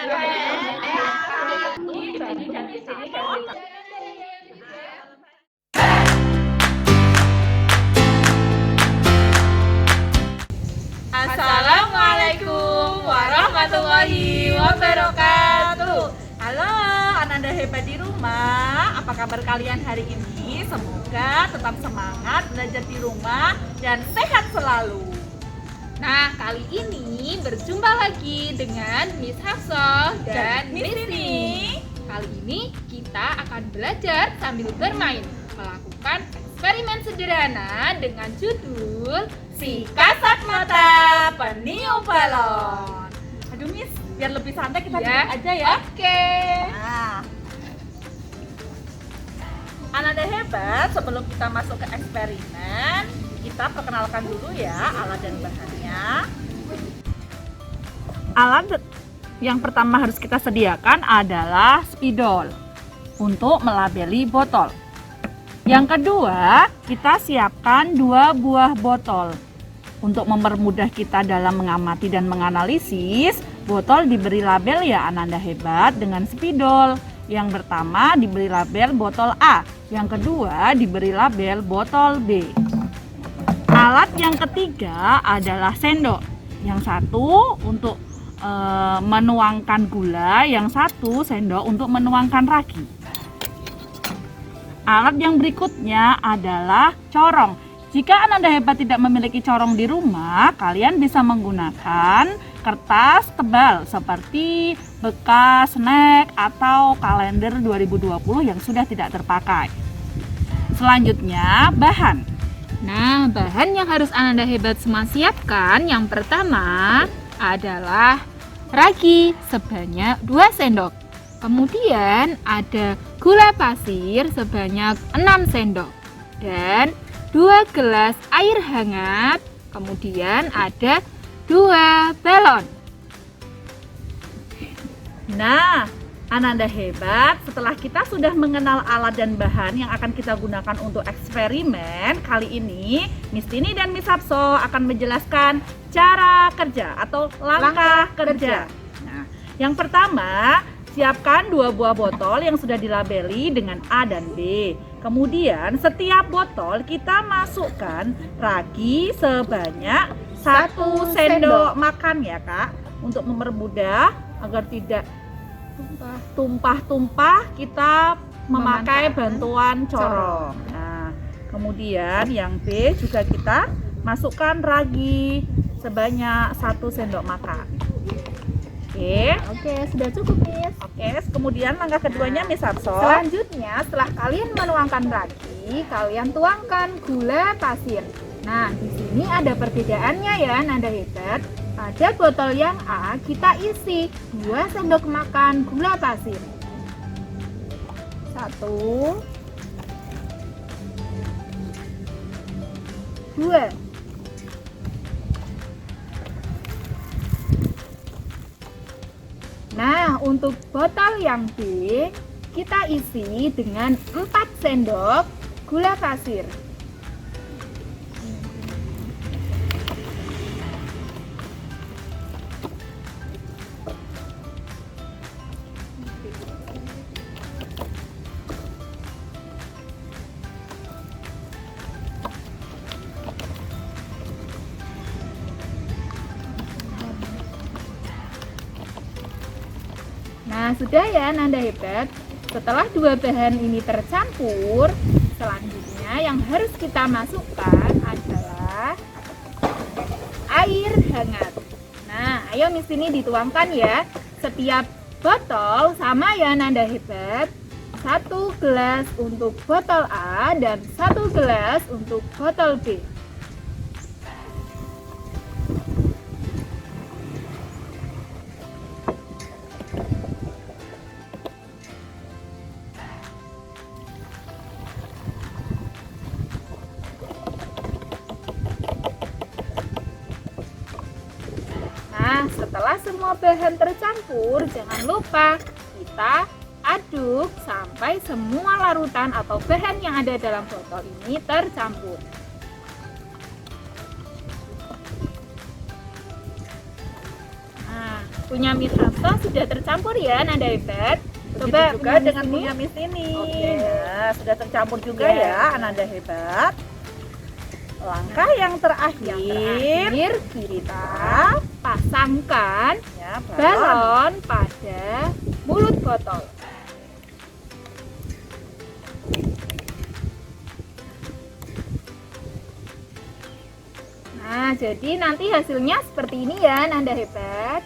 Assalamualaikum warahmatullahi wabarakatuh. Halo Ananda hebat di rumah, apa kabar kalian hari ini? Semoga tetap semangat belajar di rumah dan sehat selalu. Nah, kali ini berjumpa lagi dengan Miss Hafsah dan Miss Rini. Kali ini kita akan belajar sambil bermain, melakukan eksperimen sederhana dengan judul Si Kasat Mata Peniup Balon. Aduh Miss, biar lebih santai kita duduk aja ya. Oke. Nah, Ananda hebat, sebelum kita masuk ke eksperimen, kita perkenalkan dulu ya alat dan bahannya. Alat yang pertama harus kita sediakan adalah spidol untuk melabeli botol. Yang kedua, kita siapkan 2 buah botol. Untuk mempermudah kita dalam mengamati dan menganalisis, botol diberi label ya Ananda hebat dengan spidol. Yang pertama diberi label botol A, yang kedua diberi label botol B. Alat yang ketiga adalah sendok. Yang satu untuk menuangkan gula, yang satu sendok untuk menuangkan ragi. Alat yang berikutnya adalah corong. Jika Ananda hebat tidak memiliki corong di rumah, kalian bisa menggunakan kertas tebal seperti bekas snack atau kalender 2020 yang sudah tidak terpakai. Selanjutnya, bahan. Nah, bahan yang harus Ananda hebat semua siapkan yang pertama adalah ragi sebanyak 2 sendok. Kemudian ada gula pasir sebanyak 6 sendok dan 2 gelas air hangat. Kemudian ada 2 balon. Nah, Ananda hebat, setelah kita sudah mengenal alat dan bahan yang akan kita gunakan untuk eksperimen, kali ini Miss Tini dan Miss Hafsah akan menjelaskan cara kerja atau langkah kerja. Nah, yang pertama, siapkan 2 buah botol yang sudah dilabeli dengan A dan B. Kemudian setiap botol kita masukkan ragi sebanyak 1 sendok makan ya Kak. Untuk mempermudah agar tidak tumpah-tumpah, kita memakai bantuan corong. Nah, kemudian yang B juga kita masukkan ragi sebanyak 1 sendok makan. Oke, sudah cukup, Miss. Oke, kemudian langkah keduanya Miss Hafsah. Selanjutnya, setelah kalian menuangkan ragi, kalian tuangkan gula pasir. Nah, di sini ada perbedaannya ya, Nanda hebat. Pada botol yang A, kita isi 2 sendok makan gula pasir. 1, 2. Nah, untuk botol yang B, kita isi dengan 4 sendok gula pasir. Nah, sudah ya Nanda hebat. Setelah 2 bahan ini tercampur, selanjutnya yang harus kita masukkan adalah air hangat. Nah, ayo Miss ini dituangkan ya. Setiap botol sama ya Nanda hebat. 1 gelas untuk botol A dan 1 gelas untuk botol B. Nah, setelah semua bahan tercampur, jangan lupa kita aduk sampai semua larutan atau bahan yang ada dalam botol ini tercampur. Nah, punya Miss Hafsah sudah tercampur ya Ananda Hebat. Coba juga punya Miss dengan ini. punya Miss ini. Oke. Nah, sudah tercampur juga Ya. ya Ananda Hebat. Langkah yang terakhir, kita pasangkan ya, balon pada mulut botol. Nah, jadi nanti hasilnya seperti ini ya Ananda Hebat.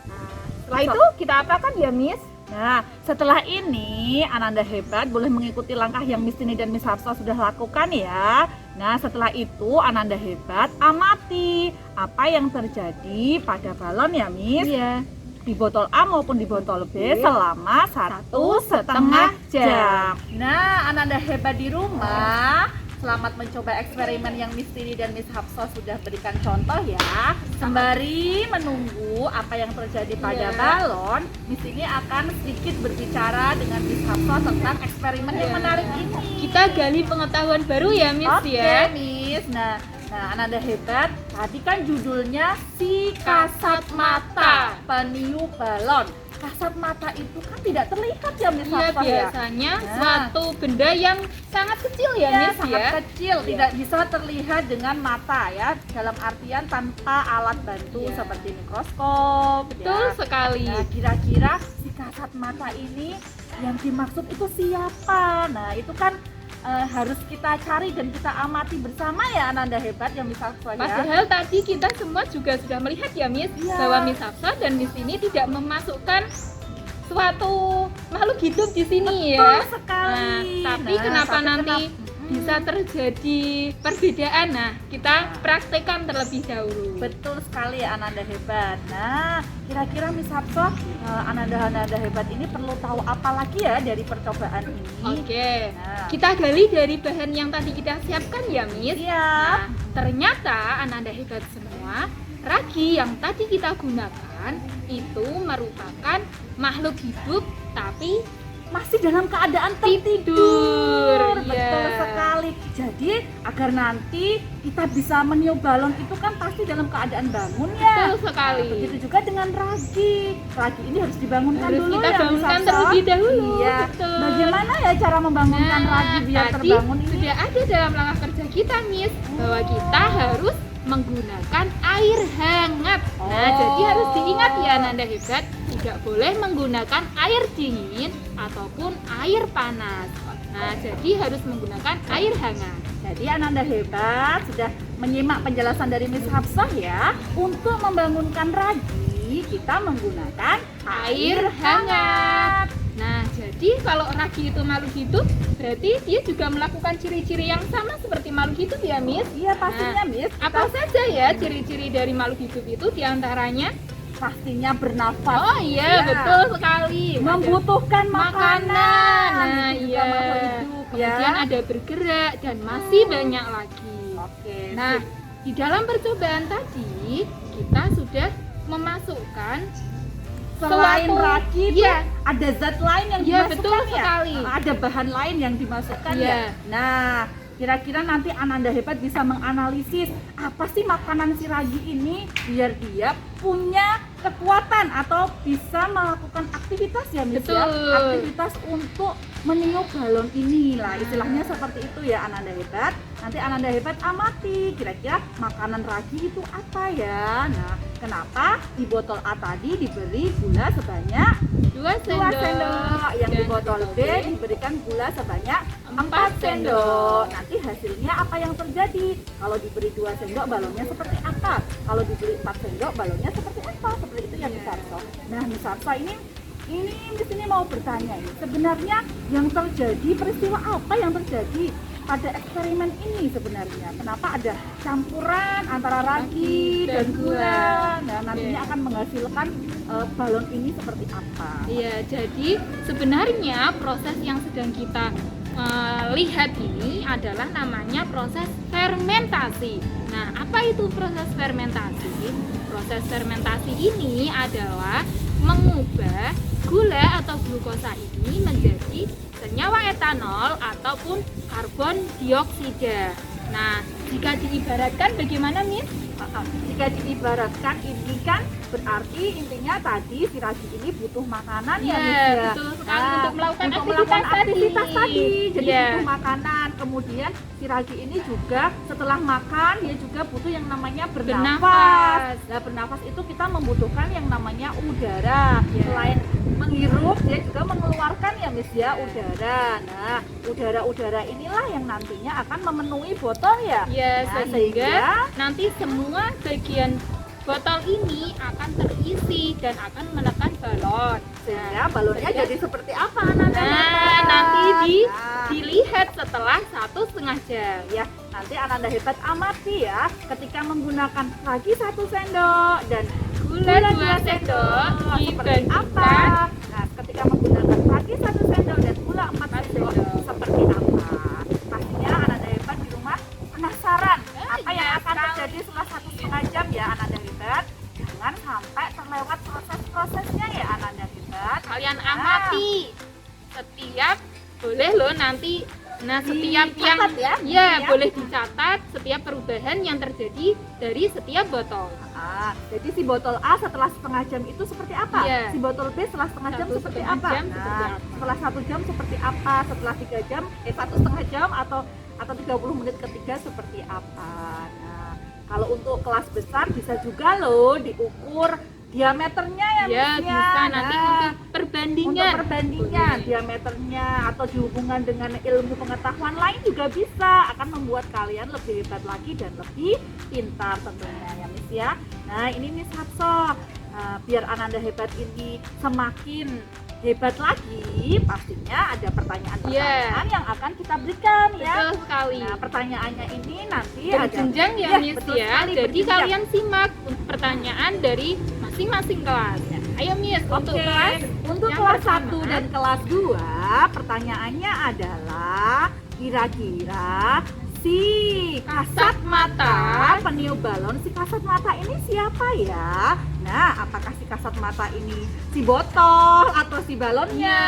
Nah, setelah itu kita apakan ya Miss? Nah, setelah ini Ananda Hebat boleh mengikuti langkah yang Miss Tini dan Miss Hafsah sudah lakukan ya. Nah, setelah itu Ananda Hebat amati apa yang terjadi pada balon ya Miss. Iya. Di botol A maupun di botol B Oke. selama 1,5 jam. Nah, Ananda Hebat di rumah, selamat mencoba eksperimen yang Miss Tini dan Miss Hafsah sudah berikan contoh ya. Sembari menunggu apa yang terjadi pada Iya. balon, Miss Tini akan sedikit berbicara dengan Miss Hafsah tentang eksperimen yang Iya. menarik ini. Kita gali pengetahuan baru ya Miss Oke, ya. Miss. Nah, Ananda Hebat, tadi kan judulnya si kasat mata peniup balon. Kasat mata itu kan tidak terlihat ya Miss Iya, Hafsah ya. biasanya Nah. suatu benda yang sangat kecil ya, Ya, Miss sangat ya. kecil, Iya. tidak bisa terlihat dengan mata ya. Dalam artian tanpa alat bantu Iya. seperti mikroskop. Betul ya. sekali. Nah, kira-kira si kasat mata ini yang dimaksud itu siapa? Nah, itu kan harus kita cari dan kita amati bersama ya Ananda Hebat yang bisa ya. Padahal tadi kita semua juga sudah melihat ya Miss Iya. bahwa Miss Hafsah dan Miss ini tidak memasukkan suatu makhluk hidup di sini ya. Betul sekali. Nah, tapi kenapa nanti bisa terjadi perbedaan? Nah, kita praktekkan terlebih dahulu. Betul sekali ya Ananda Hebat. Nah, kira-kira Miss Hafsah, Ananda Hebat ini perlu tahu apa lagi ya dari percobaan ini? Oke. Nah, Kita gali dari bahan yang tadi kita siapkan ya Miss. siap. Nah, ternyata Ananda Hebat semua, ragi yang tadi kita gunakan itu merupakan makhluk hidup tapi Masih dalam keadaan tidur. tertidur. Iya. Betul sekali. Jadi agar nanti kita bisa meniup balon itu kan pasti dalam keadaan bangun ya. Betul sekali. Begitu juga dengan ragi. Ragi ini harus dibangunkan Harus dulu kita ya, Miss bangunkan Hafsah. terlebih dahulu. Iya. Betul. Bagaimana ya cara membangunkan ragi biar tadi terbangun ini? sudah ada dalam langkah kerja kita Miss bahwa kita harus menggunakan air hangat. Nah, Oh. jadi harus diingat ya Ananda Hebat, tidak boleh menggunakan air dingin ataupun air panas. Nah, jadi harus menggunakan air hangat. Jadi Ananda Hebat sudah menyimak penjelasan dari Miss Hafsah ya. Untuk membangunkan ragi kita menggunakan Air hangat. Nah, jadi kalau ragi itu makhluk hidup, berarti dia juga melakukan ciri-ciri yang sama seperti makhluk hidup ya, Miss? Iya pastinya Miss. Apa saja ya ciri-ciri dari makhluk hidup itu diantaranya? Pastinya bernafas. Oh iya, Ya. betul sekali. Membutuhkan makanan. Nah, Itu juga iya. makhluk hidup, ya. Kemudian ada bergerak dan masih banyak lagi. Oke. Nah, sip. di dalam percobaan tadi kita sudah memasukkan Selain suatu- ragi itu Iya. ada zat lain yang Iya, dimasukkan betul ya? sekali. Ada bahan lain yang dimasukkan Iya. ya. Nah, kira-kira nanti Ananda Hebat bisa menganalisis apa sih makanan si ragi ini biar dia punya kekuatan atau bisa melakukan aktivitas ya Miss ya. Betul. Aktivitas untuk meniup balon ini lah. Istilahnya seperti itu ya Ananda Hebat. Nanti Ananda Hebat amati kira-kira makanan ragi itu apa ya. Nah, kenapa di botol A tadi diberi gula sebanyak 2 2 sendok, sendok, yang di dan botol B diberikan gula sebanyak 4 sendok. Nanti hasilnya apa yang terjadi? Kalau diberi 2 sendok balonnya seperti apa? Kalau diberi 4 sendok balonnya seperti apa? Seperti itu ya Miss Hafsah. Nah Miss Hafsah ini di sini mau bertanya ini. Sebenarnya yang terjadi peristiwa apa yang terjadi pada eksperimen ini sebenarnya? Kenapa ada campuran antara ragi dan gula? Nah, nantinya Oke. akan menghasilkan balon ini seperti apa? Iya, jadi sebenarnya proses yang sedang kita lihat ini adalah namanya proses fermentasi. Nah, apa itu proses fermentasi? Proses fermentasi ini adalah mengubah gula atau glukosa ini menjadi senyawa etanol ataupun karbon dioksida. Nah, jika diibaratkan bagaimana, Miss? Jika diibaratkan ini kan berarti intinya tadi si ragi ini butuh makanan ya, Miss ya. betul sekali, untuk melakukan aktivitas tadi. Jadi Iya. butuh makanan. Kemudian si ragi ini juga setelah makan dia juga butuh yang namanya bernafas. Bernafas. Nah, bernafas itu kita membutuhkan yang namanya udara. Iya. Selain menghirup dia juga mengeluarkan ya, Miss ya, udara. Nah, udara-udara inilah yang nantinya akan memenuhi botol ya. Ya, Nah, sehingga nanti semua bagian botol ini akan terisi dan akan menekan balon. sehingga balonnya Sehingga- jadi seperti apa Ananda? Nah, nanti Nah, dilihat setelah 1,5 jam. ya, nanti Ananda hebat amati ya ketika menggunakan lagi 1 sendok dan Gula 2 sendok seperti apa? dibandingkan Nah, ketika menggunakan lagi 1 sendok dan gula 4 sendok sendok. seperti apa? Pastinya Ananda hebat di rumah penasaran apa yang iya akan sekali. terjadi setelah 1,5 jam ya Ananda hebat. Jangan sampai terlewat proses-prosesnya ya Ananda hebat. Kalian amati setiap, boleh loh nanti, nah setiap yang Dicatat ya, boleh dicatat setiap perubahan yang terjadi dari setiap botol. Jadi si botol A setelah setengah jam itu seperti apa? Iya. Si botol B setelah setengah jam Satu seperti setengah apa? jam seperti apa? Setelah 1 jam seperti apa? Setelah 3 jam, 1,5 jam atau 30 menit ketiga seperti apa? Nah, kalau untuk kelas besar bisa juga loh diukur diameternya ya, Ya, Miss, bisa nanti Nah, untuk perbandingan. untuk perbandingan Boleh. diameternya atau dihubungkan dengan ilmu pengetahuan lain juga bisa, akan membuat kalian lebih hebat lagi dan lebih pintar tentunya ya Miss ya. Nah ini Miss Hapso, biar Ananda hebat ini semakin hebat lagi, pastinya ada pertanyaan-pertanyaan yang akan kita berikan ya. Betul sekali. Nah pertanyaannya ini nanti Berjenjang ada ya, Miss betul ya. sekali, Jadi berjenjang. kalian simak pertanyaan dari masing-masing kelas. Ayo Miss, untuk Oke, kelas untuk yang kelas pertama. 1 dan kelas 2 pertanyaannya adalah kira-kira si kasat mata peniup balon, si kasat mata ini siapa ya? Nah, apakah si kasat mata ini si botol atau si balonnya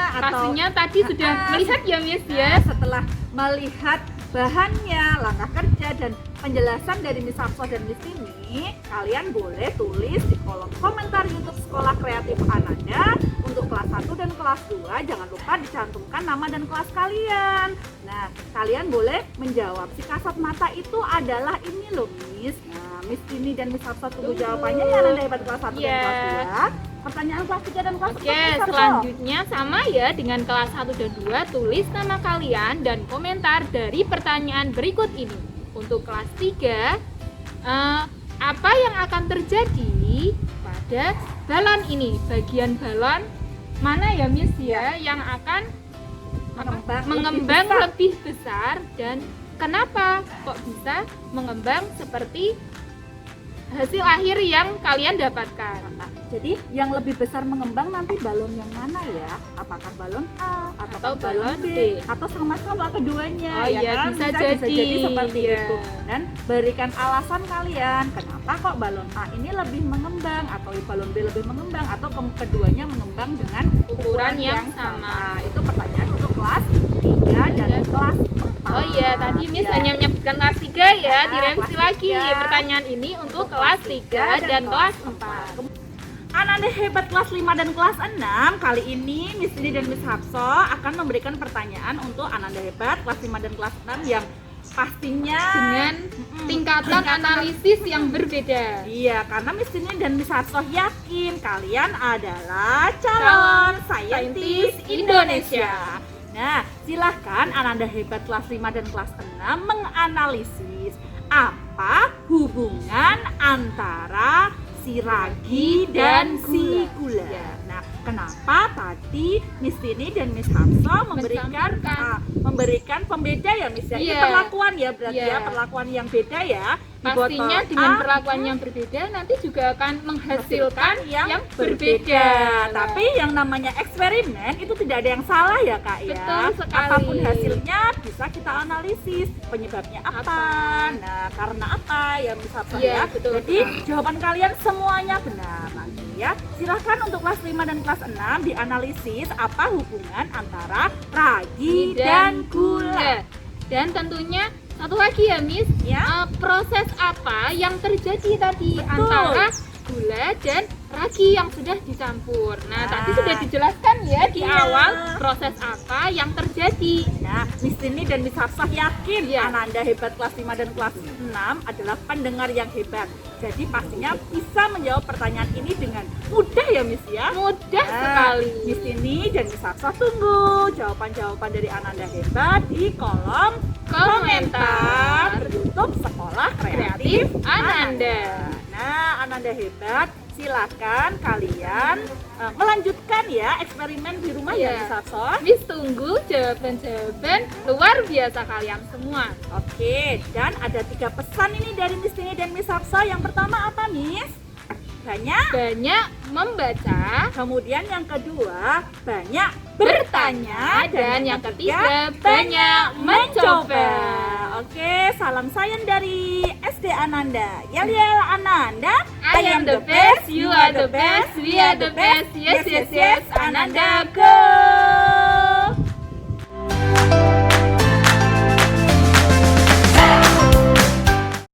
atau pastinya tadi sudah melihat ya Miss ya. setelah melihat bahannya, langkah kerja dan penjelasan dari Miss Hapso dan Miss Tini, kalian boleh tulis di kolom komentar YouTube Sekolah Kreatif Ananda untuk kelas 1 dan kelas 2. Jangan lupa dicantumkan nama dan kelas kalian. Nah, kalian boleh menjawab si kasat mata itu adalah ini loh Miss. Nah, Miss Tini dan Miss Hapso tunggu jawabannya ya Ananda hebat kelas 1 dan Iya. kelas 2. Pertanyaan kelas 3 dan kelas 4 Oke, Miss Hapso. selanjutnya sama ya dengan kelas 1 dan 2, tulis nama kalian dan komentar dari pertanyaan berikut ini. Untuk kelas 3, apa yang akan terjadi pada balon ini? Bagian balon mana ya Miss ya yang akan mengembang lebih besar dan kenapa kok bisa mengembang seperti hasil akhir yang kalian dapatkan? Jadi yang lebih besar mengembang nanti balon yang mana ya? Apakah balon A Atau atau balon balon B? B atau sama-sama keduanya? Oh iya, kan? bisa jadi jadi, seperti iya. itu. Dan berikan alasan kalian kenapa kok balon A ini lebih mengembang atau balon B lebih mengembang atau keduanya mengembang dengan Ukuran yang sama. Itu pertanyaan untuk kelas 3 dan Iya. kelas 4. Oh iya, tadi Miss Ya. hanya menyebutkan kelas 3 ya, Ah, direvisi kelas lagi 3. pertanyaan ini untuk kelas 3 dan kelas 4. Ananda hebat kelas 5 dan kelas 6. Kali ini Miss Dini dan Miss Hapso akan memberikan pertanyaan untuk Ananda hebat kelas 5 dan kelas 6 yang pastinya Dengan tingkatan analisis yang berbeda. iya, karena Miss Dini dan Miss Hapso yakin kalian adalah calon saintis Indonesia. Nah, silahkan Ananda hebat kelas 5 dan kelas 6 menganalisis apa hubungan antara si ragi dan si gula. Nah, kenapa tadi Miss Tini dan Miss Hapso memberikan pembeda ya Miss ya? Ini Iya. perlakuan ya berarti Iya. ya, perlakuan yang beda ya. Di Pastinya botol dengan A perlakuan yang berbeda nanti juga akan menghasilkan yang berbeda. Tapi yang namanya eksperimen itu tidak ada yang salah ya Kak ya. Betul sekali. Apapun hasilnya bisa kita analisis penyebabnya apa. Nah, karena apa ya Miss Hapso Iya, ya. betul. Jadi jawaban kalian semuanya benar nanti ya. Silakan untuk kelas 5 dan kelas 6 dianalisis apa hubungan antara ragi dan gula. Dan tentunya Satu lagi ya, Miss. Ya. Proses apa yang terjadi tadi Betul. antara gula dan ragi yang sudah dicampur. Nah, tadi Nah. sudah dijelaskan ya di Iya. awal proses apa yang terjadi. Nah, Miss Tini dan Miss Hafsah yakin Iya. Ananda Hebat kelas 5 dan kelas 6 adalah pendengar yang hebat. Jadi pastinya bisa menjawab pertanyaan ini dengan mudah ya Miss ya. Mudah Nah, sekali. Miss Tini dan Miss Hafsah tunggu jawaban-jawaban dari Ananda Hebat di kolom komentar YouTube Sekolah Kreatif Ananda. Nah, Ananda Hebat, silakan kalian melanjutkan ya eksperimen di rumah ya Iya. Miss Hafsah. Miss tunggu jawaban-jawaban luar biasa kalian semua. Oke, dan ada 3 pesan ini dari Miss Tini dan Miss Hafsah. Yang pertama apa, Miss? Banyak. Banyak membaca, Kemudian yang kedua, banyak bertanya. dan yang ketiga banyak mencoba. Oke, salam sayang dari SD Ananda. Yel yel Ananda. I am the best, you are the best, we are the best. Yes, yes, yes.